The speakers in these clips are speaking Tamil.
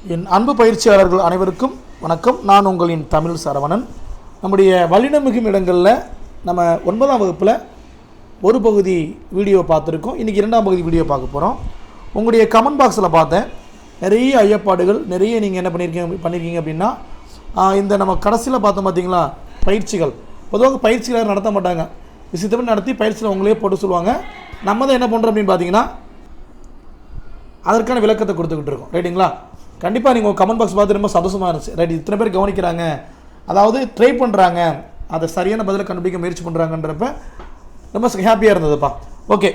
என் அன்பு பயிற்சியாளர்கள் அனைவருக்கும் வணக்கம். நான் உங்களின் தமிழ் சரவணன். நம்முடைய வல்லினமிகும் இடங்களில் நம்ம 9ஆம் வகுப்பில் ஒரு பகுதி வீடியோ பார்த்துருக்கோம். இன்றைக்கி 2ஆம் பகுதி வீடியோ பார்க்க போகிறோம். உங்களுடைய கமெண்ட் பாக்ஸில் பார்த்தேன், நிறைய ஐயப்பாடுகள் நிறைய நீங்கள் என்ன பண்ணியிருக்கீங்க அப்படின்னா, இந்த நம்ம கடைசியில் பார்த்தோம் பார்த்தீங்களா, பயிற்சிகள். பொதுவாக பயிற்சிகள் நடத்த மாட்டாங்க, விஷயத்தை நடத்தி பயிற்சியில் உங்களே போட்டு சொல்லுவாங்க. நம்ம தான் என்ன பண்ணுறோம் அப்படின்னு பார்த்தீங்கன்னா, அதற்கான விளக்கத்தை கொடுத்துக்கிட்டு இருக்கோம். ரைட்டுங்களா? கண்டிப்பாக நீங்கள் உங்கள் கமெண்ட் பாக்ஸ் பார்த்து ரொம்ப சந்தோஷமாக இருந்துச்சு. ரைட், இத்தனை பேர் கவனிக்கிறாங்க, அதாவது ட்ரை பண்ணுறாங்க, அதை சரியான பதிலை கண்டுபிடிக்க முயற்சி பண்ணுறாங்கன்றப்ப ரொம்ப ஹாப்பியாக இருந்ததுப்பா. ஓகே,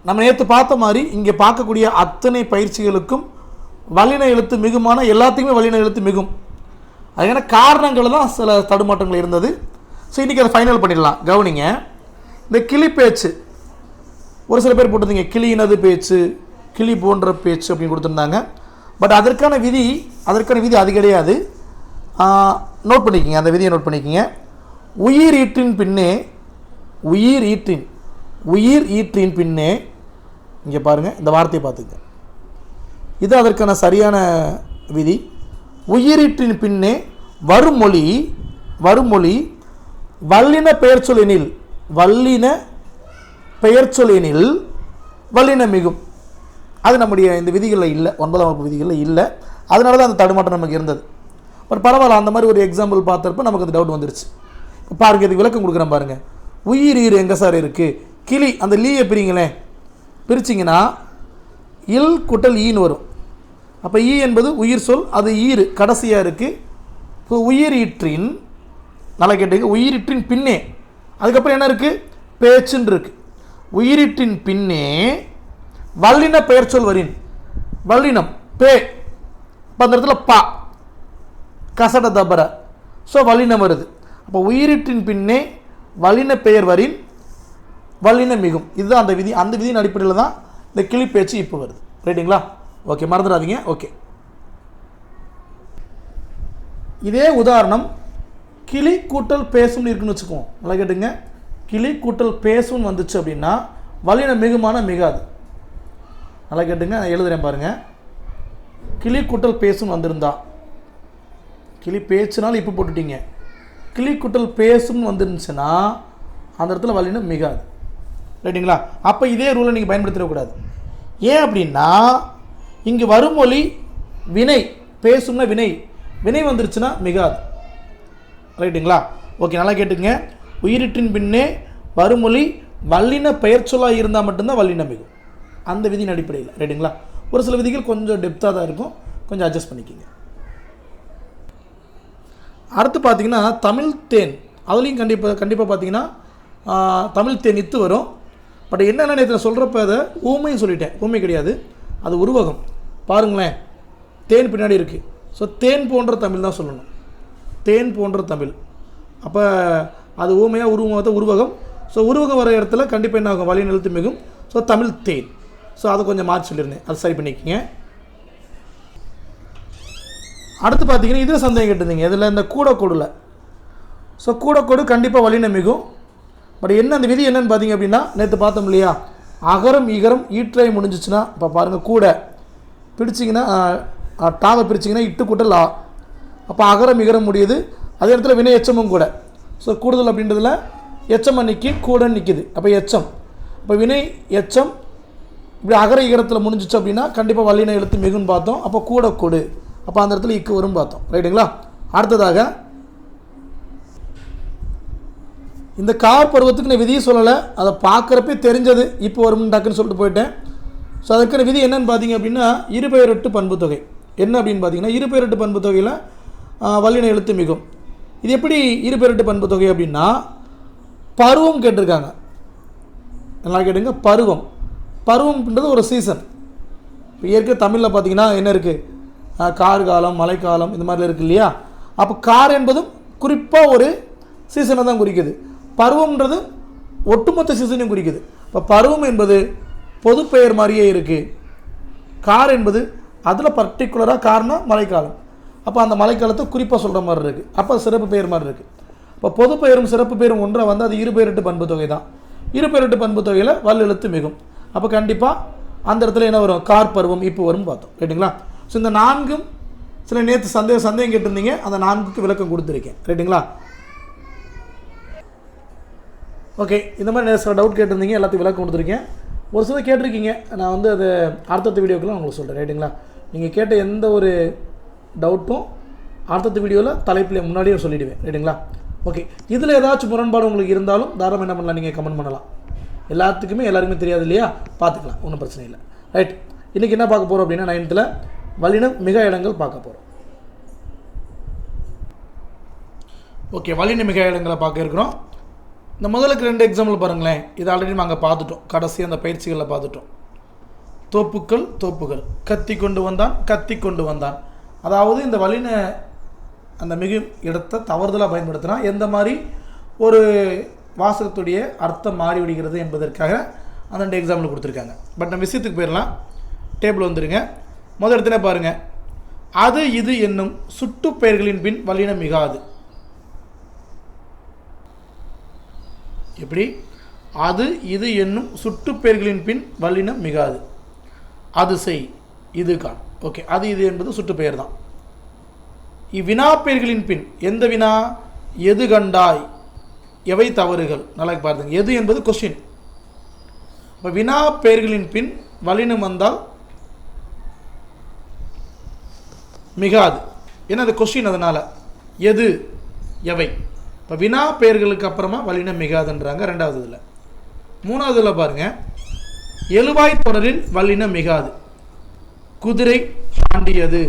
நம்ம நேற்று பார்த்த மாதிரி இங்கே பார்க்கக்கூடிய அத்தனை பயிற்சிகளுக்கும் வல்லின எழுத்து மிகுமான எல்லாத்துக்குமே வல்லின எழுத்து மிகும். அதுக்கான காரணங்கள் தான் சில தடுமாற்றங்கள் இருந்தது. ஸோ இன்றைக்கி அதை ஃபைனல் பண்ணிடலாம். கவனிங்க, இந்த கிளி பேச்சு ஒரு சில பேர் போட்டிருந்தீங்க, கிளியினது பேச்சு, கிளி போன்ற பேச்சு அப்படின்னு கொடுத்துருந்தாங்க. பட் அதற்கான விதி அது கிடையாது. நோட் பண்ணிக்கிங்க, அந்த விதியை நோட் பண்ணிக்கிங்க. உயிர் ஈற்றின் பின்னே இங்கே பாருங்கள், இந்த வார்த்தையை பார்த்துங்க, இது அதற்கான சரியான விதி. உயிரீற்றின் பின்னே வருமொழி வல்லின பெயர்ச்சொலெனில் வல்லின மிகும். அது நம்முடைய இந்த விதிகளில் இல்லை, 9ஆம் வகுப்பு விதிகளில் இல்லை. அதனால தான் அந்த தடுமாட்டம் நமக்கு இருந்தது. பட் பரவாயில்ல, அந்த மாதிரி ஒரு எக்ஸாம்பிள் பார்த்தப்ப நமக்கு அந்த டவுட் வந்துருச்சு. இப்போ பாருங்கள், இதுக்கு விளக்கம் கொடுக்குறேன் பாருங்கள். உயிர் எங்கே சார் இருக்குது? கிளி, அந்த லீயை பிரிங்களேன், பிரிச்சிங்கன்னா இல் குட்டல் ஈன்னு வரும். அப்போ ஈ என்பது உயிர் சொல், அது ஈறு கடைசியாக இருக்குது. இப்போ உயிரீற்றின், நல்லா கேட்டுங்க, உயிரீற்றின் பின்னே, அதுக்கப்புறம் என்ன இருக்குது? பேச்சுன்னு இருக்குது. உயிரீற்றின் பின்னே வல்லின பெயர் சொல் வரின், வல்லினம் பே, இப்போ அந்த இடத்துல பா, கசட தபர, ஸோ வல்லினம் வருது. அப்போ உயிரீற்றின் பின்னே வல்லின பெயர் வரின் வல்லின மிகும். இதுதான் அந்த விதி. அந்த விதியின் அடிப்படையில் தான் இந்த கிளி பேச்சு இப்போ வருது. ரைட்டுங்களா? ஓகே, மறந்துடாதீங்க. ஓகே, இதே உதாரணம் கிளி கூட்டல் பேசும்னு இருக்குன்னு வச்சுக்குவோம். நல்லா கேட்டுங்க, கிளி கூட்டல் பேசும்னு வந்துச்சு அப்படின்னா வல்லின மிகுமான மிகாது. நல்லா கேட்டுங்க, நான் எழுதுகிறேன் பாருங்கள். கிளி கூட்டல் பேசும் வந்திருந்தா, கிளி பேச்சுனாலும் இப்போ போட்டுட்டீங்க, கிளி கூட்டல் பேசும்னு வந்துருந்துச்சுன்னா அந்த இடத்துல வல்லினம் மிகாது. ரைட்டுங்களா? அப்போ இதே ரூலை நீங்கள் பயன்படுத்திடக்கூடாது. ஏன் அப்படின்னா, இங்கே வருமொழி வினை, பேசும்னா வினை வந்துருச்சுன்னா மிகாது. ரைட்டுங்களா? ஓகே, நல்லா கேட்டுங்க. உயிரிற்றின் பின்னே வருமொழி வல்லின பெயர் சொல்லாக இருந்தால் மட்டும்தான் வல்லினம் மிகும், அந்த விதியின் அடிப்படையில். ரைட்டுங்களா? ஒரு சில விதிகள் கொஞ்சம் டெப்த்தாக தான் இருக்கும், கொஞ்சம் அட்ஜஸ்ட் பண்ணிக்கிங்க. அடுத்து பார்த்தீங்கன்னா தமிழ் தேன், அதுலேயும் கண்டிப்பாக பார்த்தீங்கன்னா தமிழ் தேன் இத்து வரும். பட் என்னென்ன நேற்று சொல்கிறப்ப அதை ஊமையும் சொல்லிட்டேன், ஊமை கிடையாது, அது உருவகம். பாருங்களேன், தேன் பின்னாடி இருக்குது. ஸோ தேன் போன்ற தமிழ் தான் சொல்லணும், தேன் போன்ற தமிழ். அப்போ அது ஊமையாக உருவகம். ஸோ உருவகம் வர இடத்துல கண்டிப்பாக என்ன ஆகும்? வல்லின எழுத்து மிகும். ஸோ தமிழ் தேன். ஸோ அதை கொஞ்சம் மாற்றி சொல்லியிருந்தேன், அது சரி பண்ணிக்கிங்க. அடுத்து பார்த்தீங்கன்னா இதில் சந்தேகம் கேட்டிருந்தீங்க, இதில் இந்த கூடக்கொடுல. ஸோ கூடக்கொடு கண்டிப்பாக வல்லின மிகும். பட் என்ன அந்த விதி என்னன்னு பார்த்தீங்க அப்படின்னா, நேற்று பார்த்தோம் இல்லையா, அகரம் ஈகரம் ஈற்றை முடிஞ்சிச்சுன்னா, இப்போ பாருங்கள், கூட பிடிச்சிங்கன்னா டாவை பிரிச்சிங்கன்னா இட்டு கூட்டல் ஆ, அப்போ அகரம் இகரம் முடியுது. அதே இடத்துல வினை எச்சமும் கூட. ஸோ கூடுதல் அப்படின்றதுல எச்சம் நிற்கி கூடன்னு நிற்கிது, அப்போ எச்சம். இப்போ வினை எச்சம் இப்படி அகர இகரத்தில் முடிஞ்சிச்சு அப்படின்னா கண்டிப்பாக வல்லின எழுத்து மிகுன்னு பார்த்தோம். அப்போ கூட கொடு, அப்போ அந்த இடத்துல இக்கு வரும் பார்த்தோம். ரைட்டுங்களா? அடுத்ததாக இந்த கார் பருவத்துக்கு நான் விதியை சொல்லலை, அதை பார்க்குறப்பே தெரிஞ்சது, இப்போ வரும்னு டக்குன்னு சொல்லிட்டு போயிட்டேன். ஸோ அதுக்கான விதி என்னன்னு பார்த்தீங்க அப்படின்னா, இருபெயரெட்டு பண்பு தொகை. என்ன அப்படின்னு பார்த்தீங்கன்னா, இருபெயரெட்டு பண்பு தொகையில் வல்லின எழுத்து மிகும். இது எப்படி இருபெயரெட்டு பண்பு தொகை அப்படின்னா, பருவம் கேட்டிருக்காங்க. நல்லா கேட்டுங்க, பருவம்ன்றது ஒரு சீசன். இப்போ ஏற்கனவே தமிழில் பார்த்தீங்கன்னா என்ன இருக்குது? கார் காலம், மழைக்காலம், இந்த மாதிரிலாம் இருக்குது இல்லையா? அப்போ கார் என்பதும் குறிப்பாக ஒரு சீசனை தான் குறிக்குது. பருவம்ன்றது ஒட்டுமொத்த சீசனையும் குறிக்குது. இப்போ பருவம் என்பது பொது பெயர் மாதிரியே இருக்குது. கார் என்பது அதில் பர்டிகுலராக கார்னா மழைக்காலம். அப்போ அந்த மழைக்காலத்தை குறிப்பாக சொல்கிற மாதிரி இருக்குது. அப்போ சிறப்பு பெயர் மாதிரி இருக்குது. இப்போ பொது பெயரும் சிறப்பு பெயரும் ஒன்றை வந்து அது இருபெயரெட்டு பண்பு தொகை தான். இருபெயரெட்டு பண்பு தொகையில் வல் எழுத்து மிகும். அப்போ கண்டிப்பாக அந்த இடத்துல என்ன வரும்? கார் பருவம் இப்போ வரும் பார்த்தோம். ரைட்டுங்களா? ஸோ இந்த 4ம் சில நேற்று சந்தேகம் கேட்டிருந்தீங்க, அந்த 4க்கு விளக்கம் கொடுத்துருக்கேன். ரைட்டுங்களா? ஓகே, இந்த மாதிரி சில டவுட் கேட்டிருந்தீங்க, எல்லாத்தையும் விளக்கம் கொடுத்துருக்கேன். ஒரு சில கேட்டிருக்கீங்க, நான் வந்து அது அடுத்தடுத்த வீடியோக்கெல்லாம் உங்களுக்கு சொல்கிறேன். ரைட்டுங்களா? நீங்கள் கேட்ட எந்த ஒரு டவுட்டும் அடுத்தடுத்த வீடியோவில் தலைப்பில் முன்னாடியே சொல்லிவிடுவேன். ரைட்டுங்களா? ஓகே, இதில் ஏதாச்சும் முரண்பாடு உங்களுக்கு இருந்தாலும் தாராளமாக என்ன பண்ணலாம், நீங்கள் கமெண்ட் பண்ணலாம். எல்லாருக்குமே தெரியாது இல்லையா, பார்த்துக்கலாம், ஒன்றும் பிரச்சனை இல்லை. ரைட், இன்றைக்கி என்ன பார்க்க போகிறோம் அப்படின்னா 9th வல்லின மிக இடங்கள் பார்க்க போகிறோம். ஓகே, வல்லின மிக இடங்களை பார்க்க இருக்கிறோம். இந்த முதலுக்கு 2 எக்ஸாம்பிள் பாருங்களேன். இது ஆல்ரெடி நாங்கள் பார்த்துட்டோம், கடைசி அந்த பயிற்சிகளில் பார்த்துட்டோம். தோப்புகள் கத்தி கொண்டு வந்தான். அதாவது இந்த வல்லின அந்த மிகு இடத்தை தவறுதலாக பயன்படுத்தினா எந்த மாதிரி ஒரு வாசகத்துடைய அர்த்தம் மாறிவிடுகிறது என்பதற்காக அந்த 2 எக்ஸாம்பிள் கொடுத்துருக்காங்க. பட் நம்ம விஷயத்துக்கு போயிடலாம். டேபிள் வந்துடுங்க. முதல் இடத்துல பாருங்கள், அது இது என்னும் சுட்டு பெயர்களின் பின் வல்லினம் மிகாது. எப்படி? அது இது என்னும் சுட்டு பெயர்களின் பின் வல்லினம் மிகாது. அது செய், இது கான். ஓகே, அது இது என்பது சுட்டு பெயர் தான். இவ்வினா பெயர்களின் பின் எந்த வினா? எது கண்டாய், எவை தவறுகள். நல்லா பாருங்க, எது என்பது கொஸ்டின். இப்போ வினா பெயர்களின் பின் வல்லினம் வந்தால் மிகாது. ஏன்னா அது கொஸ்டின், அதனால் எது எவை. இப்போ வினா பெயர்களுக்கு அப்புறமா வல்லினம் மிகாதுன்றாங்க 2வது இதில். 3வதுல பாருங்கள், எழுவாய் தொடரில் வல்லினம் மிகாது. குதிரை தாண்டியது,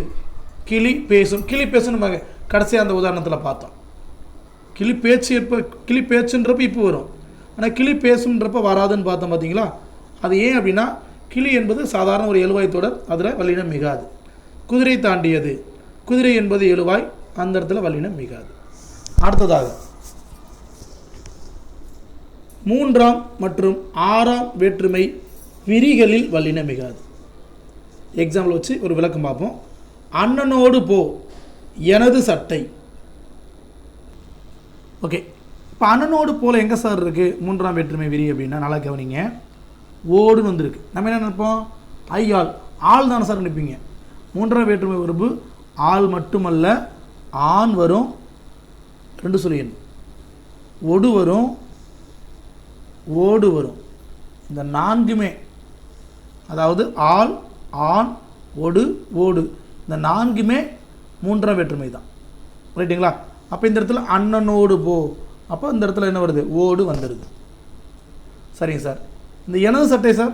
கிளி பேசும் நம்ம கடைசியாக அந்த உதாரணத்தில் பார்த்தோம். கிளி பேச்சுன்றப்ப இப்போ வரும், ஆனால் கிளி பேசுன்றப்ப வராதுன்னு பார்த்தோம். பார்த்தீங்களா? அது ஏன் அப்படின்னா கிளி என்பது சாதாரண ஒரு எழுவாய் தொடர், அதில் வல்லினம் மிகாது. குதிரை தாண்டியது, குதிரை என்பது எழுவாய், அந்த இடத்துல வல்லினம் மிகாது. அடுத்ததாக 3ஆம் மற்றும் 6ஆம் வேற்றுமை விரிகளில் வல்லினம் மிகாது. எக்ஸாம்பிள் வச்சு ஒரு விளக்கம் பார்ப்போம். அண்ணனோடு போ, எனது சட்டை. ஓகே, இப்போ அண்ணனோடு போல எங்கே சார் இருக்குது 3ஆம் வேற்றுமை விரி அப்படின்னா நல்லா கவனிங்க. ஓடுன்னு வந்திருக்கு. நம்ம என்ன நினைப்போம்? ஐயாள், ஆள் தானே சார் நினைப்பீங்க. 3ஆம் வேற்றுமை உறுப்பு ஆள் மட்டுமல்ல, ஆண் வரும், 2 சொல்லியன், ஒடு வரும், ஓடு வரும். இந்த 4மே, அதாவது ஆள், ஆண், ஒடு, ஓடு, இந்த 4மே 3ஆம் வேற்றுமை தான். ரைட்டுங்களா? அப்போ இந்த இடத்துல அண்ணனோடு போ, அப்போ இந்த இடத்துல என்ன வருது? ஓடு வந்துடுது. சரிங்க சார். இந்த எனது சட்டை சார்,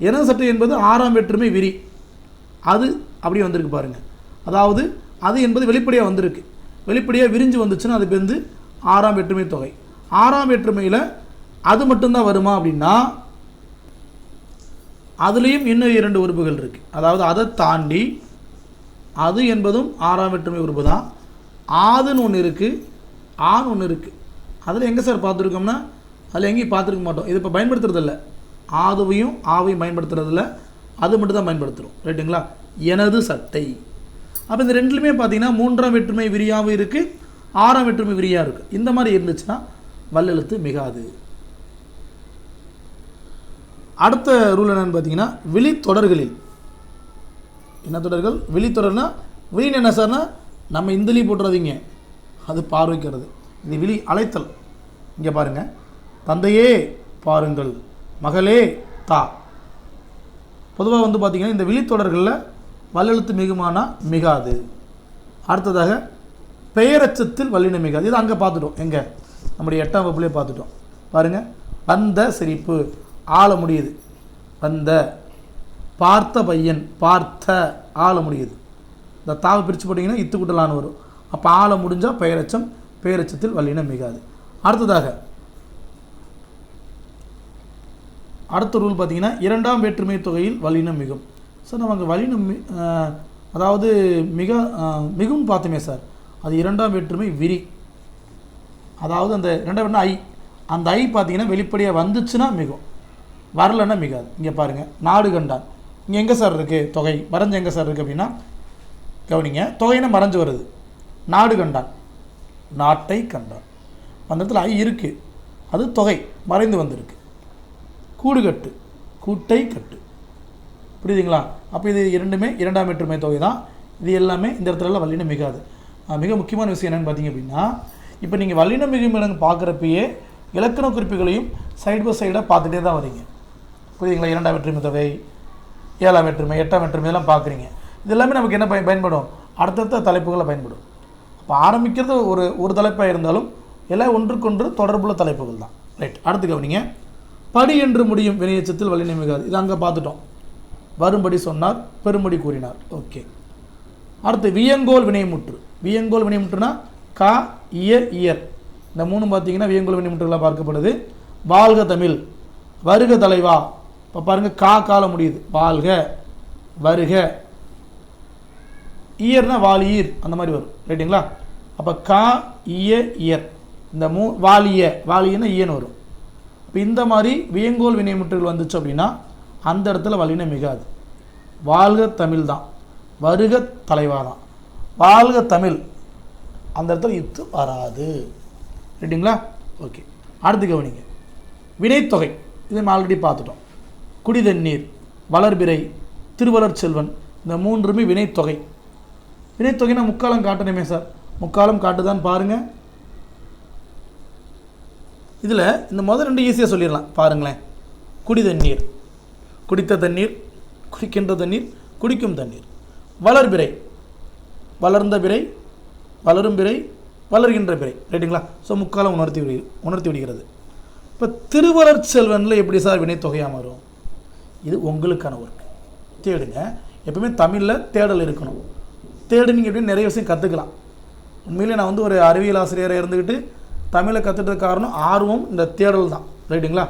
எனது சட்டை என்பது 6ஆம் வேற்றுமை விரி, அது அப்படியே வந்திருக்கு பாருங்கள். அதாவது அது என்பது வெளிப்படையாக வந்திருக்கு. வெளிப்படையாக விரிஞ்சு வந்துச்சுன்னா அதுக்கு வந்து 6ஆம் வேற்றுமை தொகை. 6ஆம் வேற்றுமையில் அது மட்டும்தான் வருமா அப்படின்னா அதுலேயும் இன்னும் 2 உறுப்புகள் இருக்குது. அதாவது அதை தாண்டி அது என்பதும் 6ஆம் வேற்றுமை உறுப்பு தான். ஆதுன்னு ஒன்று இருக்குது, ஆண் ஒன்று இருக்குது. அதில் எங்கே சார் பார்த்துருக்கோம்னா அதில் எங்கேயும் பார்த்துருக்க மாட்டோம். இது இப்போ பயன்படுத்துறதில்ல, ஆதுவையும் ஆவையும் பயன்படுத்துறதில்ல, அது மட்டும் தான் பயன்படுத்துகிறோம். ரைட்டுங்களா? எனது சட்டை. அப்போ இந்த 2லுமே பார்த்தீங்கன்னா 3ஆம் வேற்றுமை விரியாகவும் இருக்குது, 6ஆம் வேற்றுமை விரியாக இருக்குது. இந்த மாதிரி இருந்துச்சுன்னா வல்லெழுத்து மிகாது. அடுத்த ரூல் என்னென்னு பார்த்தீங்கன்னா விழி தொடர்களில். என்ன தொடர்கள்? விழி தொடர்னா விழின்னு என்ன சார்னா நம்ம இந்தலி போட்டுறதிங்க, அது பார்வைக்கிறது. இது விழி அழைத்தல். இங்கே பாருங்கள், தந்தையே பாருங்கள், மகளே தா. பொதுவாக வந்து பார்த்திங்கன்னா இந்த விழித்தொடர்களில் வல்லெழுத்து மிகுமானா மிகாது. அடுத்ததாக பெயரச்சத்தில் வல்லினம் மிகாது. இது அங்கே பார்த்துட்டோம், எங்கே நம்முடைய 8ஆம் வகுப்புலேயே பார்த்துட்டோம். பாருங்கள், வந்த சிரிப்பு, ஆள முடியுது, வந்த. பார்த்த பையன், பார்த்த, ஆள முடியுது. இந்த தாவை பிரித்து போட்டிங்கன்னா இத்துக்குட்டலான்னு வரும். அப்போ ஆள முடிஞ்சால் பெயரச்சம், பெயரச்சத்தில் வல்லினம் மிகாது. அடுத்ததாக அடுத்த ரூல் பார்த்திங்கன்னா 2ஆம் வேற்றுமை தொகையில் வல்லினம் மிகும். சார் நம்ம அங்கே வல்லினம் அதாவது மிகும் பார்த்தோமே சார், அது 2ஆம் வேற்றுமை விரி. அதாவது அந்த 2ஆம் வேற்றுமை ஐ, அந்த ஐ பார்த்திங்கன்னா வெளிப்படையாக வந்துச்சுன்னா மிகும், வரலன்னா மிகாது. இங்கே பாருங்கள், நாடு கண்டான். இங்கே எங்கே சார் இருக்குது தொகை? மறைஞ்சு எங்கே சார் இருக்குது அப்படின்னா கவனிங்க, தொகைன்னா மறைஞ்சு வருது. நாடு கண்டான், நாட்டை கண்டான். அந்த இடத்துல ஐ இருக்குது, அது தொகை மறைந்து வந்திருக்கு. கூடு கட்டு, கூட்டை கட்டு. புரியுதுங்களா? அப்போ இது இரண்டுமே இரண்டாம் வேற்றுமை தொகை தான். இது எல்லாமே இந்த இடத்துலலாம் வல்லினம் மிகாது. மிக முக்கியமான விஷயம் என்னென்னு பார்த்தீங்க அப்படின்னா, இப்போ நீங்கள் வல்லினம் மிகும் இடங்க பார்க்குறப்பயே இலக்கண குறிப்புகளையும் சைடு பை சைடாக பார்த்துட்டே தான் வரீங்க. புரியுதுங்களா? இரண்டாம் வேற்றுமை தொகை, ஏழாம் வேற்றுமை, எட்டாம் வேற்றுமை இதெல்லாம் பார்க்குறீங்க. இது எல்லாமே நமக்கு என்ன பயன்படும்? அடுத்தடுத்த தலைப்புகளை பயன்படும். இப்போ ஆரம்பிக்கிறது ஒரு தலைப்பாக இருந்தாலும் எல்லாம் ஒன்றுக்கொன்று தொடர்புள்ள தலைப்புகள் தான். ரைட், அடுத்து கவனிங்க. படி என்று முடியும் வினையெச்சத்தில் வல்லினம் மிகாது. இது அங்கே பார்த்துட்டோம். வரும்படி சொன்னார், பெரும்படி கூறினார். ஓகே. அடுத்து வியங்கோல் வினைமுற்று. வியங்கோல் வினைமுற்றுனா கா, இயர், இயர் இந்த மூணும் பார்த்தீங்கன்னா வியங்கோல் வினைமுற்றுகளாக பார்க்கப்படுது. வாழ்க தமிழ், வருக தலைவா. இப்போ பாருங்கள், கா கால முடியுது. வாழ்க, வருக. இயர்னா வாலியர் அந்த மாதிரி வரும். ரைட்டுங்களா? அப்போ கா, இய, இயர் இந்த வாலிய, வாலியன்னா ஈயன்னு வரும். இப்போ இந்த மாதிரி வியங்கோல் வினைமுற்றுகள் வந்துச்சு அப்படின்னா அந்த இடத்துல வல்லினம் மிகாது. வாழ்க தமிழ் தான், வருக தலைவா தான். வாழ்க தமிழ் அந்த இடத்துல இத்து வராது. ரைட்டுங்களா? ஓகே. அடுத்து கவனிங்க. வினைத்தொகை இதை நம்ம ஆல்ரெடி பார்த்துட்டோம். குடிதண்ணீர், வளர்பிறை, திருவளர் செல்வன் இந்த மூன்றுமே வினைத்தொகை. வினைத்தொகைனா முக்காலம் காட்டணுமே சார். முக்காலம் காட்டுதான்னு பாருங்கள். இதில் இந்த முதல் ரெண்டு ஈஸியாக சொல்லிடலாம். பாருங்களேன். குடிதண்ணீர், குடித்த தண்ணீர், குடிக்கின்ற தண்ணீர், குடிக்கும் தண்ணீர். வளர்பிறை, வளர்ந்த பிறை, வளரும் பிறை, வளர்கின்ற பிறை. ரைட்டுங்களா? ஸோ முக்காலம் உணர்த்தி விடுகிறது. இப்போ திருவளர் செல்வனில் எப்படி சார் வினைத்தொகையாக மாறும்? இது உங்களுக்கான ஒர்க். தேடுங்க. எப்பவுமே தமிழில் தேடல் இருக்கணும். தேடு நீங்கள் எப்படின்னு நிறைய விஷயம் கற்றுக்கலாம். உண்மையிலே நான் வந்து ஒரு அறிவியல் ஆசிரியராக இருந்துக்கிட்டு தமிழை கற்றுட்டது காரணம் ஆர்வம் இந்த தேடல் தான். ரைட்டுங்களா?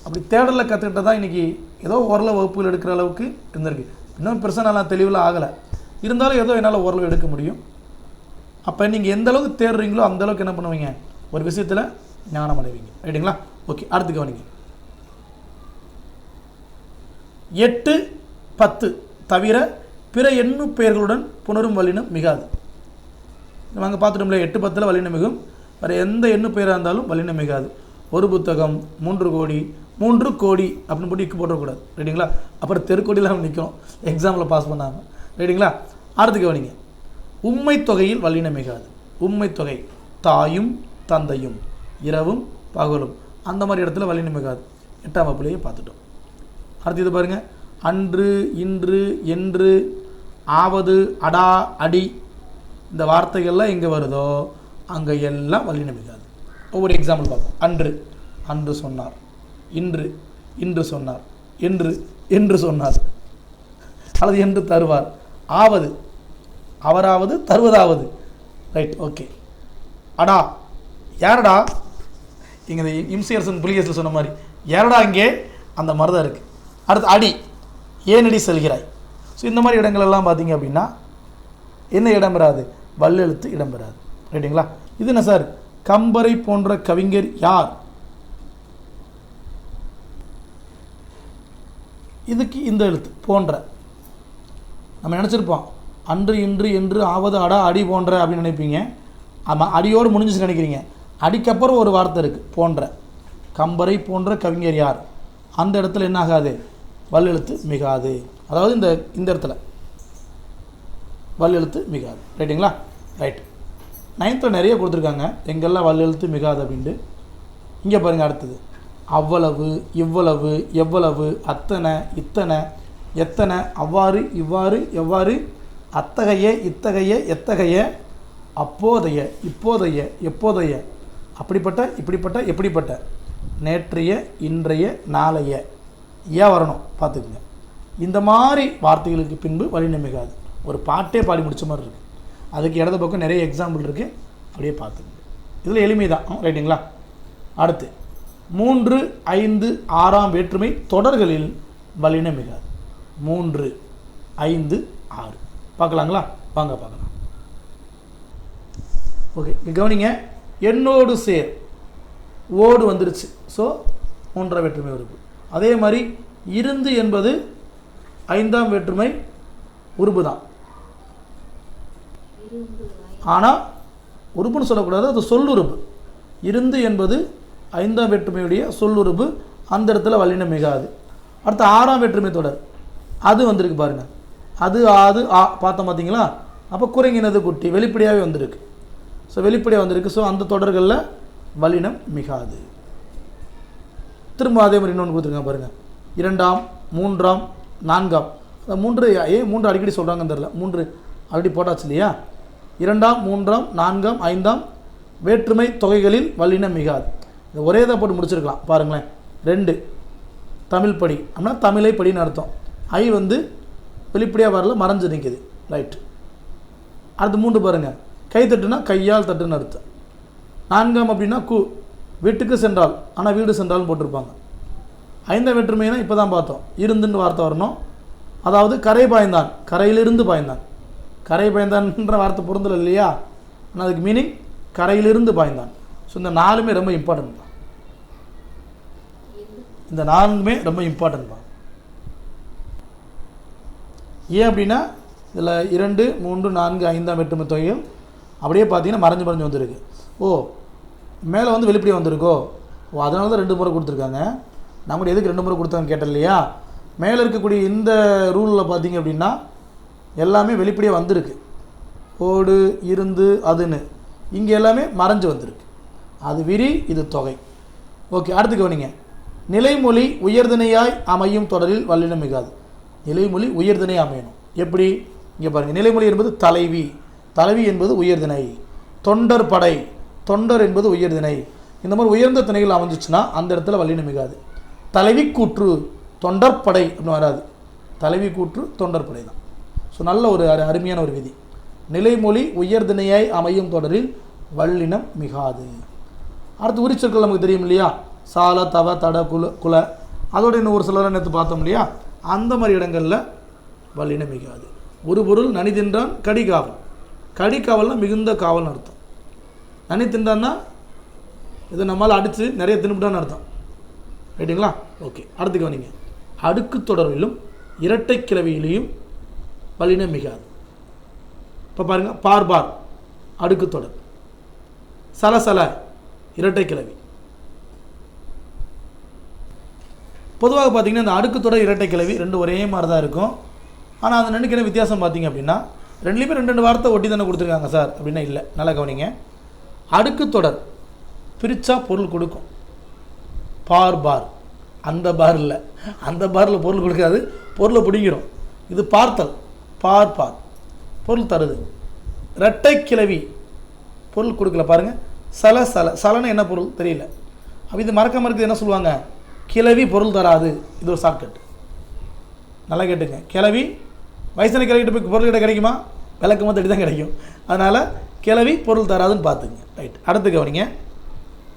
அப்படி தேடலில் கற்றுக்கிட்டது தான் இன்றைக்கி ஏதோ ஓரளவு வகுப்புகள் எடுக்கிற அளவுக்கு இருந்திருக்கு. இன்னும் பெருசாக நல்லா தெளிவில் ஆகலை. இருந்தாலும் ஏதோ என்னால் ஓரளவு எடுக்க முடியும். அப்போ நீங்கள் எந்த அளவுக்கு தேடுறீங்களோ அந்தளவுக்கு என்ன பண்ணுவீங்க? ஒரு விஷயத்தில் ஞானம் அடைவீங்க. ரைட்டுங்களா? ஓகே. அடுத்து கவனிங்க. 8, 10 தவிர பிற எண்ணு பெயர்களுடன் புணரும் வல்லினம் மிகாது. நாங்கள் பார்த்துட்டோம்ல, 8, 10 வல்லினம் மிகும். வேறு எந்த எண்ணு பெயராக இருந்தாலும் வல்லினம் மிகாது. ஒரு புத்தகம், 3 கோடி, 3 கோடி அப்படின்னு போட்டு இக்கு போட்டக்கூடாது. ரைட்டுங்களா? அப்புறம் தெருக்கோடிலாம் நிற்கும் எக்ஸாமில் பாஸ் பண்ணாமல். ரைட்டுங்களா? அடுத்து கவனிங்க. உம்மை தொகையில் வல்லினம் மிகாது. உம்மை தொகை தாயும் தந்தையும் இரவும் பகலும் அந்த மாதிரி இடத்துல வல்லினம் மிகாது. 8ஆம் வகுப்புலேயே பார்த்துட்டோம். அடுத்து இது பாருங்கள். அன்று, இன்று, என்று, ஆவது, அடா, அடி இந்த வார்த்தைகள்லாம் எங்கே வருதோ அங்கே எல்லாம் வல்லினம் மிகாது. ஒவ்வொரு எக்ஸாம்பிள் பார்ப்போம். அன்று, அன்று சொன்னார். இன்று, இன்று சொன்னார். என்று, என்று சொன்னார். அல்லது என்று தருவார். ஆவது, அவராவது, தருவதாவது. Right, okay. அடா, யாரடா? இங்கே இம்சியர்சன் புலிகேசில் சொன்ன மாதிரி யாரடா இங்கே அந்த மாதிரி தான் இருக்குது. அடுத்து அடி, ஏனடி செல்கிறாய். ஸோ இந்த மாதிரி இடங்களெல்லாம் பார்த்தீங்க அப்படின்னா என்ன இடம் பெறாது? வல்லெழுத்து இடம் பெறாது. ரைட்டுங்களா? இது என்ன சார்? கம்பரை போன்ற கவிஞர் யார்? இதுக்கு இந்த எழுத்து போன்ற நம்ம நினச்சிருப்போம். அன்று, இன்று, என்று, ஆவது, அடா, அடி போன்ற அப்படின்னு நினைப்பீங்க. ஆமாம், அடியோடு முடிஞ்சிச்சு நினைக்கிறீங்க. அடிக்கப்புறம் ஒரு வார்த்தை இருக்குது, போன்ற. கம்பரை போன்ற கவிஞர் யார்? அந்த இடத்துல என்ன ஆகாது? வல்லெழுத்து மிகாது. அதாவது இந்த இடத்துல வல்லெழுத்து மிகாது. ரைட்டுங்களா? ரைட். 9th நிறைய கொடுத்துருக்காங்க எங்கெல்லாம் வல்லெழுத்து மிகாது அப்படின்ட்டு. இங்கே பாருங்கள். அடுத்தது அவ்வளவு, இவ்வளவு, எவ்வளவு, அத்தனை, இத்தனை, எத்தனை, அவ்வாறு, இவ்வாறு, எவ்வாறு, அத்தகைய, இத்தகைய, எத்தகைய, அப்போதைய, இப்போதைய, எப்போதைய, அப்படிப்பட்ட, இப்படிப்பட்ட, எப்படிப்பட்ட, நேற்றைய, இன்றைய, நாளைய ஏன் வரணும் பார்த்துக்குங்க. இந்த மாதிரி வார்த்தைகளுக்கு பின்பு வல்லினம் மிகாது. ஒரு பாட்டே பாடி முடித்த மாதிரி இருக்குது. அதுக்கு இடது பக்கம் நிறைய எக்ஸாம்பிள் இருக்குது, அப்படியே பார்த்துக்குங்க. இதில் எளிமை தான். ரைட்டுங்களா? அடுத்து 3, 5, 6ஆம் வேற்றுமை தொடர்களில் வல்லினம் மிகாது. 3, 5, 6 பார்க்கலாங்களா? வாங்க பார்க்கலாம். ஓகே, கவனிங்க. என்னோடு சேர், ஓடு வந்துருச்சு. ஸோ 3ஆம் வேற்றுமை உறுப்பு. அதே மாதிரி இருந்து என்பது 5ஆம் வேற்றுமை உறுப்பு தான். ஆனால் உறுப்புன்னு சொல்லக்கூடாது, அது சொல்லுறுப்பு. இருந்து என்பது 5ஆம் வேற்றுமையுடைய சொல்லுறுப்பு. அந்த இடத்துல வல்லினம் மிகாது. அடுத்து 6ஆம் வேற்றுமை தொடர் அது வந்திருக்கு பாருங்கள். அது அது பார்த்தோம் பார்த்தீங்களா? அப்போ குரங்கினது குட்டி வெளிப்படையாகவே வந்திருக்கு. ஸோ வெளிப்படையாக வந்திருக்கு. ஸோ அந்த தொடர்களில் வல்லினம் மிகாது. திரும்ப அதே மாதிரி இன்னொன்று கொடுத்துருக்காங்க பாருங்கள். 2ஆம் 3ஆம் 4ஆம். அந்த 3 அடிக்கடி சொல்கிறாங்கன்னு தெரியல. 3 ஆல்ரெடி போட்டாச்சு இல்லையா? 2ஆம் 3ஆம் 4ஆம் 5ஆம் வேற்றுமை தொகைகளில் வல்லினம் மிகாது. இது ஒரே தான் போட்டு முடிச்சிருக்கலாம் பாருங்களேன். 2 தமிழ் படி அப்படின்னா தமிழை படின்னு அர்த்தம். ஐ வந்து வெளிப்படையாக வரல, மறைஞ்சு நிற்குது. ரைட்டு. அடுத்து 3 பாருங்கள். கை தட்டுனா கையால் தட்டுன்னு அர்த்தம். 4ஆம் அப்படின்னா வீட்டுக்கு சென்றால், ஆனால் வீடு சென்றால்னு போட்டிருப்பாங்க. 5ஆம் வேற்றுமைனா இப்போ தான் பார்த்தோம். இருந்துன்னு வார்த்தை வரணும். அதாவது கரை பாய்ந்தான், கரையிலிருந்து பாய்ந்தான். கரை பாய்ந்தான்ற வார்த்தை பொருந்தல இல்லையா? ஆனால் அதுக்கு மீனிங் கரையிலிருந்து பாய்ந்தான். ஸோ இந்த 4மே ரொம்ப இம்பார்ட்டன்ட் தான். இந்த 4மே ரொம்ப இம்பார்ட்டன்ட் தான். ஏன் அப்படின்னா இதில் 2, 3, 4, 5ஆம் வேற்றுமை தொகைகள் அப்படியே பார்த்தீங்கன்னா மறைஞ்சு வந்திருக்கு. ஓ மேலே வந்து வெளிப்படையாக வந்திருக்கோ. ஓ அதனால தான் 2 முறை கொடுத்துருக்காங்க. நம்ம எதுக்கு 2 முறை கொடுத்தாங்க கேட்டேன் இல்லையா? மேலே இருக்கக்கூடிய இந்த ரூலில் பார்த்தீங்க அப்படின்னா எல்லாமே வெளிப்படையாக வந்திருக்கு. ஓடு இருந்து அதுன்னு இங்கே எல்லாமே மறைஞ்சு வந்திருக்கு. அது விரி, இது தொகை. ஓகே, அடுத்து கவனிங்க. நிலைமொழி உயர்திணையாய் அமையும் தொடரில் வல்லினம் மிகாது. நிலைமொழி உயர்திணை அமையணும். எப்படி? இங்கே பாருங்கள். நிலைமொழி என்பது தலைவி, தலைவி என்பது உயர்திணை. தொண்டர் படை, தொண்டர் என்பது உயர்திணை. இந்த மாதிரி உயர்ந்த திணைகள் அமைஞ்சிச்சுன்னா அந்த இடத்துல வல்லினம் மிகாது. தலைவி கூற்று தொண்டற்படை அப்படின்னு வராது. தலைவி கூற்று தொண்டற்படை தான். ஸோ நல்ல ஒரு அருமையான ஒரு விதி. நிலைமொழி உயர்திணையாய் அமையும் தொடரில் வல்லினம் மிகாது. அடுத்து உரிச்சொற்கள் நமக்கு தெரியும் இல்லையா? சால தவ தட குல அதோட இன்னும் ஒரு சிலரை நேற்று பார்த்தோம் இல்லையா? அந்த மாதிரி இடங்களில் வல்லினம் மிகாது. ஒரு பொருள் நனி தின்றான் கடிகாவல். கடிக்காவல்னால் மிகுந்த காவல்னு அர்த்தம். நனி தின்றான்னா இது நம்மளால் அடித்து நிறைய தின்னுட்டான்னு அர்த்தம். ரைட்டுங்களா? ஓகே, அடுத்து கவனிங்க. அடுக்கு தொடர்பிலும் இரட்டை கிளவியிலையும் வல்லினம் மிகாது. இப்போ பாருங்கள். பார்பார் அடுக்கு தொடர், சலசல இரட்டை கிளவி. பொதுவாக பார்த்தீங்கன்னா இந்த அடுக்கு தொடர் இரட்டை கிளவி 2 ஒரே மாதிரி தான் இருக்கும். ஆனால் அந்த 2க்கு வித்தியாசம் பார்த்தீங்க அப்படின்னா 2லேயுமே 2 வார்த்தை ஒட்டி தானே கொடுத்துருக்காங்க சார் அப்படின்னா இல்லை. நல்லா கவனிங்க. அடுக்கு தொடர் பிரித்தா பொருள் கொடுக்கும். பார்பார் அந்த பார் இல்லை, அந்த பாரில் பொருள் கொடுக்காது, பொருளை பிடிக்கிறோம். இது பார்த்தல், பார்பார் பொருள் தருது. இரட்டை கிளவி பொருள் கொடுக்கல பாருங்கள். சல சல சலனை என்ன பொருள் தெரியல. அப்போ இது மறக்காம இருக்குது. என்ன சொல்லுவாங்க? கிளவி பொருள் தராது. இது ஒரு ஷார்ட்கட். நல்லா கேட்டுங்க. கிளவி வயசான கிளவிட்டு போய் பொருள் கிட்ட கிடைக்குமா? விளக்கமாக தட்டி தான் கிடைக்கும். அதனால் கிளவி பொருள் தராதுன்னு பார்த்துங்க. ரைட், அடுத்து கவனிங்க.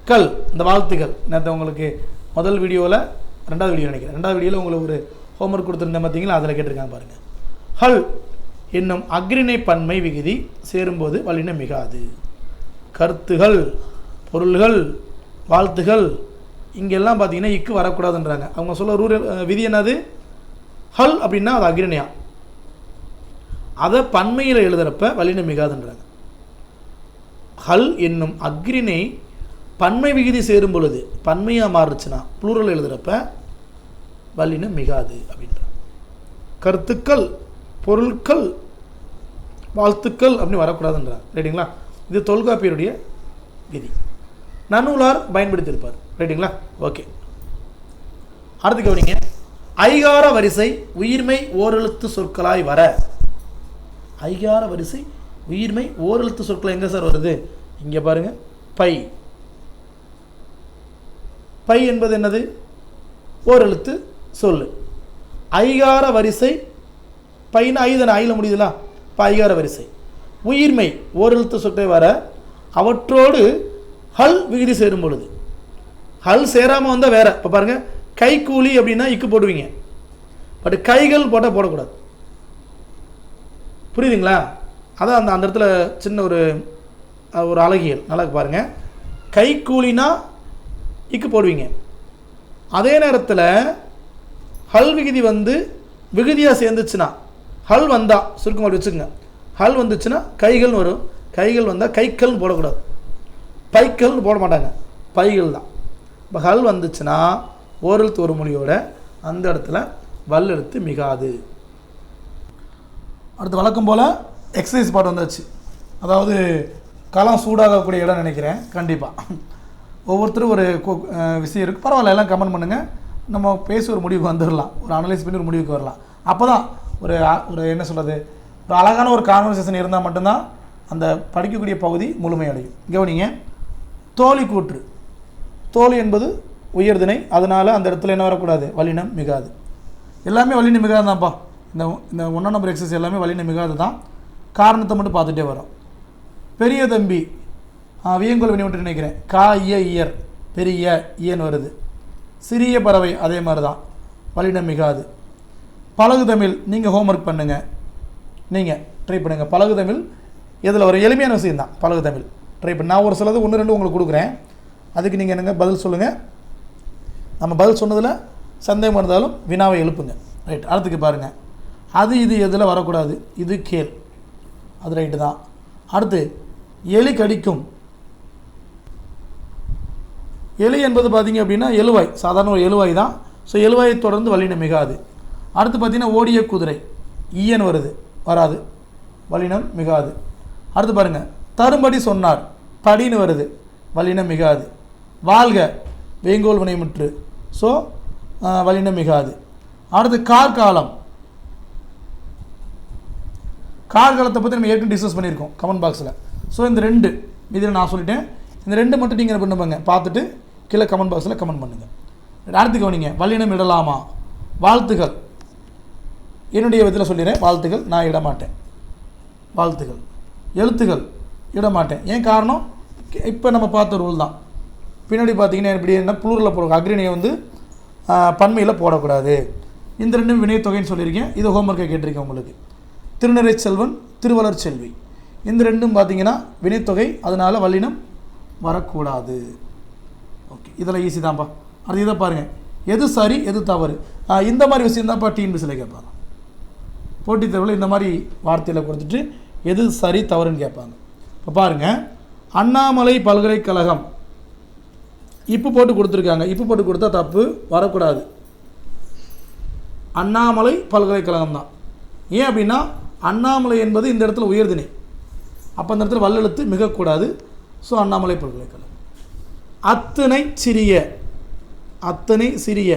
கல் இந்த வாழ்த்துக்கள் நேற்று உங்களுக்கு முதல் வீடியோவில் 2வது வீடியோ நினைக்கிறேன். 2வது வீடியோவில் உங்களுக்கு ஒரு ஹோம்ஒர்க் கொடுத்துருந்தேன் பார்த்தீங்களா? அதில் கேட்டிருக்காங்க பாருங்கள். ஹல் என்னும் அக்ரிணை பன்மை விகுதி சேரும்போது வல்லினம் மிகாது. கருத்துகள், பொருள்கள், வாழ்த்துகள் இங்கெல்லாம் பார்த்தீங்கன்னா இக்கு வரக்கூடாதுன்றாங்க. அவங்க சொல்ல விதி என்னது? ஹல் அப்படின்னா அது அக்ரிணையா, அதை பன்மையில் எழுதுகிறப்ப வல்லினம் மிகாதுன்றாங்க. ஹல் என்னும் அக்ரிணை பன்மை விகுதி சேரும் பொழுது பன்மையாக மாறுச்சுன்னா ப்ளூரல் எழுதுகிறப்ப வல்லினம் மிகாது அப்படின்றாங்க. கருத்துக்கள், பொருட்கள், வாழ்த்துக்கள் அப்படின்னு வரக்கூடாதுன்றாங்க. ரைட்டுங்களா? இது தொல்காப்பியருடைய விதி. நன்னூலார் பயன்படுத்தியிருப்பார். ரைட்டுங்களா? ஓகே, அடுத்து கவனிங்க. ஐகார வரிசை உயிர்மை ஓரெழுத்து சொற்களாய் வர. ஐகார வரிசை உயிர்மை ஓரெழுத்து சொற்கள் எங்கே சார் வருது? இங்கே பாருங்கள். பை. பை என்பது என்னது? ஓரெழுத்து சொல்லு. ஐகார வரிசை பையன் ஐதன ஐல முடியுதுல. இப்போ ஐகார வரிசை உயிர்மை ஓரெழுத்து சொற்களை வர அவற்றோடு ஹல் விகுதி சேரும் பொழுது. ஹல் சேராமல் வந்தால் வேற. இப்போ பாருங்கள். கை கூலி அப்படின்னா இக்கு போடுவீங்க. பட் கைகள் போட்டால் போடக்கூடாது. புரியுதுங்களா? அதான் அந்த இடத்துல சின்ன ஒரு அழகியல். நல்லா பாருங்கள். கை கூலினா இக்கு போடுவீங்க. அதே நேரத்தில் ஹல் விகுதி வந்து விகுதியாக சேர்ந்துச்சுன்னா, ஹல் வந்தால் சுருக்கமாக வச்சுக்கோங்க. ஹல் வந்துச்சுன்னா கைகள்னு வரும். கைகள் வந்தால் கைக்கள்னு போடக்கூடாது. பைக்கள்னு போட மாட்டாங்க, பைகள் தான். இப்போ ஹல் வந்துச்சுன்னா ஓரெழுத்து ஒரு மொழியோட அந்த இடத்துல வல்லெழுத்து மிகாது. அடுத்து வழக்கம் போல் எக்ஸசைஸ் பாட்டு வந்தாச்சு. அதாவது களம் சூடாகக்கூடிய இடம் நினைக்கிறேன். கண்டிப்பாக ஒவ்வொருத்தரும் ஒரு விஷயம் இருக்குது. பரவாயில்ல, எல்லாம் கமெண்ட் பண்ணுங்கள். நம்ம பேசி ஒரு முடிவுக்கு வந்துடலாம், ஒரு அனலைஸ் பண்ணி ஒரு முடிவுக்கு வரலாம். அப்போ தான் ஒரு என்ன சொல்கிறது, ஒரு அழகான ஒரு கான்வர்சேஷன் இருந்தால் மட்டும்தான் அந்த படிக்கக்கூடிய பகுதி முழுமையடையும். கவனிங்க, தோழி கூற்று. தோழி என்பது உயர்திணை, அதனால் அந்த இடத்துல என்ன வரக்கூடாது, வல்லினம் மிகாது. எல்லாமே வல்லினம் மிகாது தான்ப்பா. இந்த 1 நம்பர் எக்ஸசைஸ் எல்லாமே வல்லினம் மிகாது தான். காரணத்தை மட்டும் பார்த்துட்டே வரோம். பெரிய தம்பி வியங்கோல் வினை விட்டு நினைக்கிறேன். கா இயர் பெரிய இயன் வருது. சிறிய பறவை அதே மாதிரி தான், வல்லினம் மிகாது. பழகு தமிழ் நீங்கள் ஹோம்ஒர்க் பண்ணுங்கள், நீங்கள் ட்ரை பண்ணுங்கள். பழகு தமிழ் இதில் ஒரு எளிமையான விஷயம் தான். பழகு தமிழ் ட்ரை பண்ணி நான் ஒரு சிலது 1 2 உங்களுக்கு கொடுக்குறேன். அதுக்கு நீங்கள் என்னங்க பதில் சொல்லுங்கள். நம்ம பதில் சொன்னதில் சந்தேகம் இருந்தாலும் வினாவை எழுப்புங்க. ரைட், அடுத்துக்கு பாருங்கள். அது இது எதில் வரக்கூடாது, இது கேள், அது ரைட்டு தான். அடுத்து எலி கடிக்கும். எலி என்பது பார்த்திங்க அப்படின்னா எழுவாய், சாதாரண ஒரு எழுவாய் தான். ஸோ எழுவாயை தொடர்ந்து வல்லினம் மிகாது. அடுத்து பார்த்திங்கன்னா ஓடிய குதிரை, ஈயன் வருது, வராது, வல்லினம் மிகாது. அடுத்து பாருங்கள், தரும்படி சொன்னார், படின்னு வருது, வல்லினம் மிகாது. வாழ்க வேங்கோல் வினைமுற்று, ஸோ வல்லினம் மிகாது. அடுத்து கார்காலம். கார்காலத்தை பற்றி நம்ம ஏற்கனவே டிஸ்கஸ் பண்ணியிருக்கோம் கமெண்ட் பாக்ஸில். ஸோ இந்த 2 இதில் நான் சொல்லிட்டேன். இந்த 2 மட்டும் நீங்கள் என்ன பண்ணுவாங்க, பார்த்துட்டு கீழே கமெண்ட் பாக்ஸில் கமெண்ட் பண்ணுங்கள். அடுத்து கவனிங்க, வல்லினம் இடலாமா. வாழ்த்துகள் என்னுடைய விதத்தில் சொல்லிடுறேன். வாழ்த்துகள் நான் இடமாட்டேன். வாழ்த்துகள். எழுத்துகள் இடமாட்டேன். ஏன் காரணம், இப்போ நம்ம பார்த்த ரூல் தான். பின்னாடி பார்த்தீங்கன்னா எப்படி என்ன புளூரில் போடுவோம், அக்ரிணியை வந்து பன்மையில் போடக்கூடாது. இந்த 2 வினைத்தொகைன்னு சொல்லியிருக்கேன். இது ஹோம்ஒர்க்கை கேட்டிருக்கேன் உங்களுக்கு. திருநிறை செல்வன், திருவளர் செல்வி, இந்த 2ம் பார்த்தீங்கன்னா வினைத்தொகை, அதனால் வல்லினம் வரக்கூடாது. ஓகே, இதில் ஈஸி தான்ப்பா. அது இதை பாருங்கள், எது சரி எது தவறு, இந்த மாதிரி விஷயம் தான்ப்பா டிஎன்பிசியில் கேட்பாங்க. போட்டித் தேர்வில் இந்த மாதிரி வார்த்தையில் கொடுத்துட்டு எது சரி தவறுன்னு கேட்பாங்க. இப்போ பாருங்கள், அண்ணாமலை பல்கலைக்கழகம் இப்போ போட்டு கொடுத்துருக்காங்க. இப்போ போட்டு கொடுத்தா தப்பு, வரக்கூடாது. அண்ணாமலை பல்கலைக்கழகம் தான். ஏன் அப்படின்னா அண்ணாமலை என்பது இந்த இடத்துல உயர்திணை, அப்போ அந்த இடத்துல வல்லெழுத்து மிகக்கூடாது. ஸோ அண்ணாமலை பல்கலைக்கழகம். அத்தனை சிறிய, அத்தனை சிறிய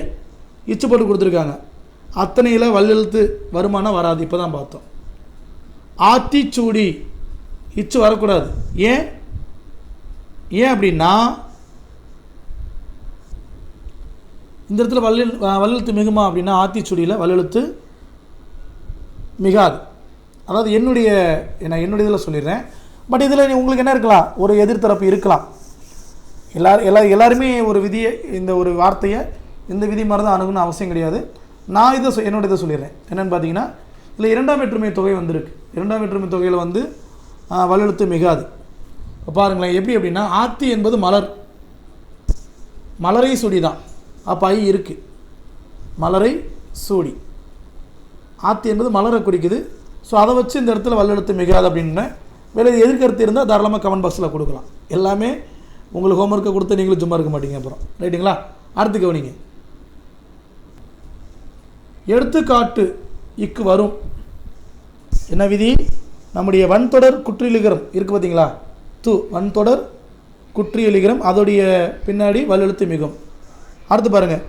இச்சு போட்டு கொடுத்துருக்காங்க. அத்தனையில் வல்லெழுத்து வருமானம் வராது, இப்போ தான் பார்த்தோம். ஆத்திச்சூடி இச்சு வரக்கூடாது. ஏன் ஏன் அப்படின்னா இந்த இடத்துல வல்லெழுத்து மிகுமா அப்படின்னா ஆத்திச்சூடியில் வல்லெழுத்து மிகாது. அதாவது என்னுடைய இதில் சொல்லிடுறேன். பட் இதில் உங்களுக்கு என்ன இருக்கலாம், ஒரு எதிர்த்தரப்பு இருக்கலாம். எல்லாருமே ஒரு விதியை, இந்த ஒரு வார்த்தையை இந்த விதி மாதிரி தான் அணுகுன்னு அவசியம் கிடையாது. நான் என்னோட இதை சொல்லிடுறேன். என்னென்னு பார்த்தீங்கன்னா, இல்லை 2ஆம் வேற்றுமை தொகை வந்திருக்கு. 2ஆம் வேற்றுமை தொகையில் வந்து வல்லெழுத்து மிகாது. இப்போ பாருங்களேன் எப்படி அப்படின்னா, ஆத்தி என்பது மலர், மலரை சுடி தான். அப்போ ஐ இருக்குது, மலரை சூடி. ஆத்தி என்பது மலரை குறிக்குது. ஸோ அதை வச்சு இந்த இடத்துல வல்லெழுத்து மிகாது அப்படின்னு வேலை எதிர்கருத்து இருந்தால் தாராளமாக கமெண்ட் பாக்ஸில் கொடுக்கலாம். எல்லாமே உங்களுக்கு ஹோம்ஒர்க்கை கொடுத்து நீங்களும் சும்மா இருக்க மாட்டீங்க அப்புறம். ரைட்டுங்களா? அடுத்து கவனிங்க, எடுத்துக்காட்டு இக்கு வரும். என்ன விதி, நம்முடைய வன்தொடர் குற்றியலிகரம் இருக்குது பார்த்தீங்களா, வன்தொடர் குற்றியலிகரம், அதோடைய பின்னாடி வல்லெழுத்து மிகும். அடுத்து பாருங்கள்,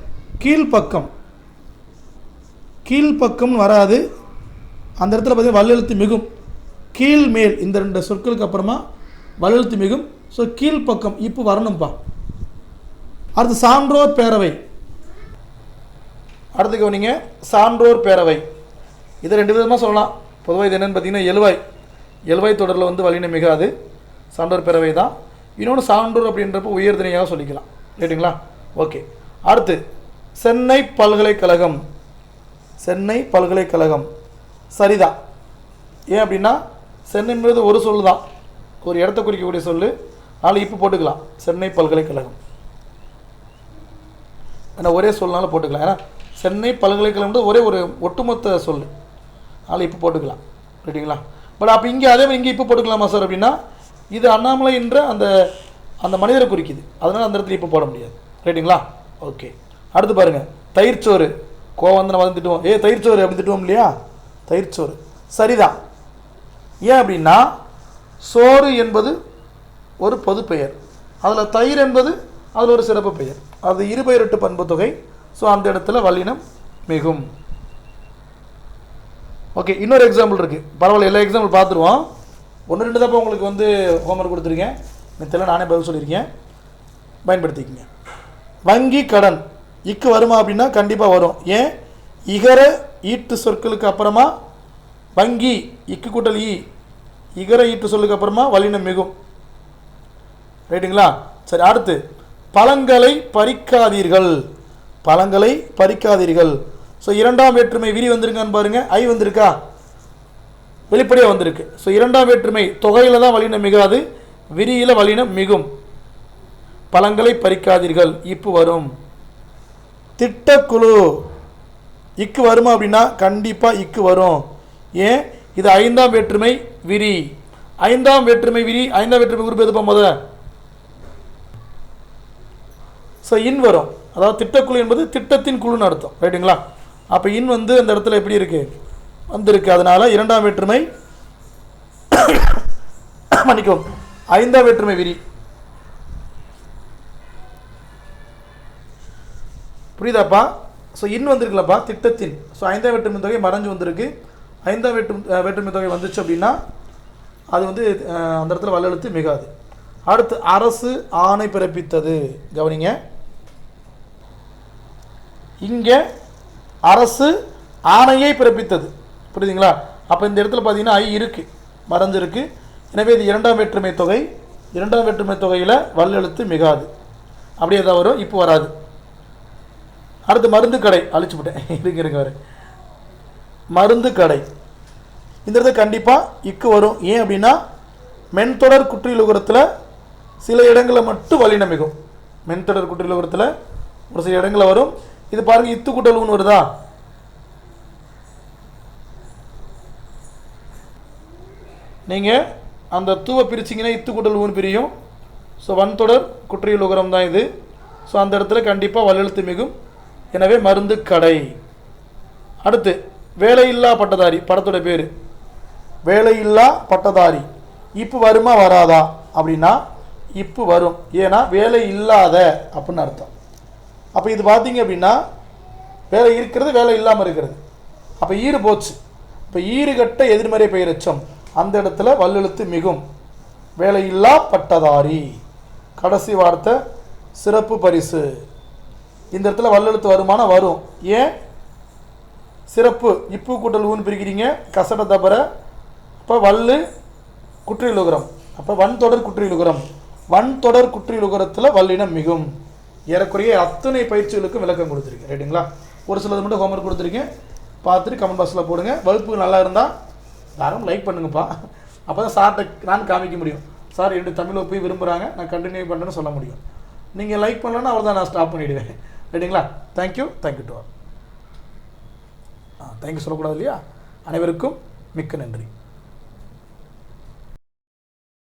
கீழ்ப்பக்கம், கீழ்ப்பக்கம் வராது, அந்த இடத்துல பார்த்தீங்கன்னா வல்லெழுத்து மிகும். கீழ் மேல் இந்த 2 சொற்களுக்கு அப்புறமா வல்லெழுத்து மிகும். ஸோ கீழ்ப்பக்கம் இப்போ வரணும்ப்பா. அடுத்து சான்றோர் பேரவை. அடுத்து கவனிங்க, சான்றோர் பேரவை. இதை 2 விதமாக சொல்லலாம். பொதுவாக இது என்னென்னு பார்த்தீங்கன்னா எழுவாய் தொடரில் வந்து வல்லினம் மிகாது, சான்றோர் பேரவை தான். இன்னொன்று சான்றோர் அப்படின்றப்ப உயர்திணையாக சொல்லிக்கலாம். ரைட்டுங்களா? ஓகே. அடுத்து சென்னை பல்கலைக்கழகம். சென்னை பல்கலைக்கழகம் சரிதான். ஏன் அப்படின்னா சென்னை என்பது ஒரு சொல் தான், ஒரு இடத்த குறிக்கக்கூடிய சொல். அதனால் இப்போ போட்டுக்கலாம் சென்னை பல்கலைக்கழகம். ஏன்னா ஒரே சொல்னால போட்டுக்கலாம். ஏன்னா சென்னை பல்கலைக்கழகம் ஒரே ஒரு ஒட்டுமொத்த சொல், அதனால் இப்போ போட்டுக்கலாம். ரைட்டுங்களா? பட் அப்போ இங்கே அதே மாதிரி இங்கே இப்போ போட்டுக்கலாமா சார் அப்படின்னா, இது அண்ணாமலை என்ற அந்த மனிதரை குறிக்குது, அதனால் அந்த இடத்துல இப்போ போட முடியாது. ரைட்டுங்களா? ஓகே. அடுத்து பாருங்கள், தயிர்ச்சோறு கோவம் வந்து நம்ம வந்து திட்டுவோம், தயிர் சோறு அப்படி திட்டுவோம் இல்லையா, தயிர் சோறு சரிதான். ஏன் அப்படின்னா சோறு என்பது ஒரு பொது பெயர், அதில் தயிர் என்பது அதில் ஒரு சிறப்பு பெயர், அது இருபெயரட்டு பண்பு தொகை. ஸோ அந்த இடத்துல வல்லினம் மிகும். ஓகே, இன்னொரு எக்ஸாம்பிள் இருக்குது, பரவாயில்ல எல்லா எக்ஸாம்பிள் பார்த்துருவோம். 1-2 தப்போ உங்களுக்கு வந்து ஹோம்ஒர்க் கொடுத்துருக்கேன், மித்தெல்லாம் நானே பதில் சொல்லியிருக்கேன், பயன்படுத்திக்கங்க. வங்கி கடன் இக்கு வருமா அப்படின்னா கண்டிப்பாக வரும். ஏன், இகர ஈட்டு சொற்களுக்கு அப்புறமா வங்கி இக்கு கூட்டல் இகர ஈட்டு சொல்லுக்கு அப்புறமா வல்லினம் மிகும். ரைட்டுங்களா? சரி, அடுத்து பழங்களை பறிக்காதீர்கள், பழங்களை பறிக்காதீர்கள். ஸோ 2ஆம் வேற்றுமை விரி வந்திருக்கான்னு பாருங்கள், ஐ வந்திருக்கா, வெளிப்படையாக வந்திருக்கு. ஸோ 2ஆம் வேற்றுமை தொகையில் தான் வல்லினம் மிகாது, விரியில் வல்லினம் மிகும். பழங்களை பறிக்காதீர்கள் இப்பு வரும். திட்டக்குழு இக்கு வருமா அப்படின்னா கண்டிப்பாக இக்கு வரும். ஏன், இது 5ஆம் வேற்றுமை விரி, 5ஆம் வேற்றுமை விரி, 5ஆம் வேற்றுமை குறிப்பு எது போகும்போது ஸோ இன் வரும். அதாவது திட்டக்குழு என்பது திட்டத்தின் குழுன்னு அர்த்தம். ரைட்டுங்களா? அப்போ இன் வந்து அந்த இடத்துல எப்படி இருக்குது, வந்திருக்கு. அதனால் 2ஆம் வேற்றுமை மன்னிக்கவும் 5ஆம் வேற்றுமை விரி. புரியுதாப்பா? ஸோ இன் வந்திருக்குல்லப்பா திட்டத்தின். ஸோ 5ஆம் வேற்றுமை தொகை மறைஞ்சு வந்திருக்கு. 5ஆம் வேற்றுமை தொகை வந்துச்சு அப்படின்னா அது வந்து அந்த இடத்துல வல்லெழுத்து மிகாது. அடுத்து அரசு ஆணை பிறப்பித்தது. கவனிங்க, இங்கே அரசு ஆணையை பிறப்பித்தது. புரியுதுங்களா? அப்போ இந்த இடத்துல பார்த்தீங்கன்னா ஐ இருக்குது, மறைஞ்சிருக்கு. எனவே இது 2ஆம் வேற்றுமை தொகை. 2ஆம் வேற்றுமை தொகையில் வல்லெழுத்து மிகாது, அப்படியே தான் வரும், இப்போ வராது. அடுத்து மருந்து கடை, அழிச்சு விட்டேன், இருங்க வர மருந்து கடை. இந்த இடத்துல கண்டிப்பாக இக்கு வரும். ஏன் அப்படின்னா மென்தொடர் குற்றியலுகரத்தில் சில இடங்களில் மட்டும் வல்லினம் மிகும். மென்தொடர் குற்றியலுகரத்தில் ஒரு சில இடங்களில் வரும். இது பாருங்கள், இத்து கூட்டல் ஊன்னு வருதா, நீங்கள் அந்த தூவை பிரிச்சிங்கன்னா இத்து கூட்டல் ஊன்னு பிரியும். ஸோ வன்தொடர் குற்றியலுகரம் தான் இது. ஸோ அந்த இடத்துல கண்டிப்பாக வல்லெழுத்து மிகும். எனவே மருந்து கடை. அடுத்து வேலையில்லா பட்டதாரி, படத்தோட பேர் வேலையில்லா பட்டதாரி. இப்போ வருமா வராதா அப்படின்னா இப்போ வரும். ஏன்னா வேலை இல்லாத அப்படின்னு அர்த்தம். அப்போ இது பார்த்தீங்க அப்படின்னா வேலை இருக்கிறது, வேலை இல்லாமல் இருக்கிறது. அப்போ ஈறு போச்சு. இப்போ ஈறுகட்ட எதிர்மறை பெயரெச்சம், அந்த இடத்துல வல்லெழுத்து மிகும். வேலையில்லா பட்டதாரி. கடைசி வார்த்தை சிறப்பு பரிசு. இந்த இடத்துல வல்லெழுத்து வருமானம் வரும். ஏன், சிறப்பு இப்பு கூட்டல் ஊன்னு பிரிக்கிறீங்க, கசட தபர. அப்போ வல்லு குற்றியலுகரம், அப்போ வன்தொடர் குற்றியலுகரம், வன்தொடர் குற்றியலுகரத்தில் வல்லினம் மிகும். ஏறக்குறைய அத்தனை பயிற்சிகளுக்கும் விளக்கம் கொடுத்துருக்கேன். ரைட்டுங்களா? ஒரு சிலது மட்டும் ஹோம்ஒர்க் கொடுத்துருக்கேன், பார்த்துட்டு கமெண்ட் பாக்ஸில் போடுங்க. வகுப்பு நல்லா இருந்தால் யாரும் லைக் பண்ணுங்கப்பா, அப்போ தான் சார்கிட்ட நான் காமிக்க முடியும். சார் என்னுடைய தமிழ் வகுப்பை விரும்புகிறாங்க, நான் கண்டினியூ பண்ணுறேன்னு சொல்ல முடியும். நீங்கள் லைக் பண்ணலன்னா அவ்வளோதான், நான் ஸ்டாப் பண்ணிவிடுவேன். ரைட்டுங்களா? Thank you to all. தேங்க்யூ சொல்லக்கூடாது இல்லையா? அனைவருக்கும் மிக்க நன்றி.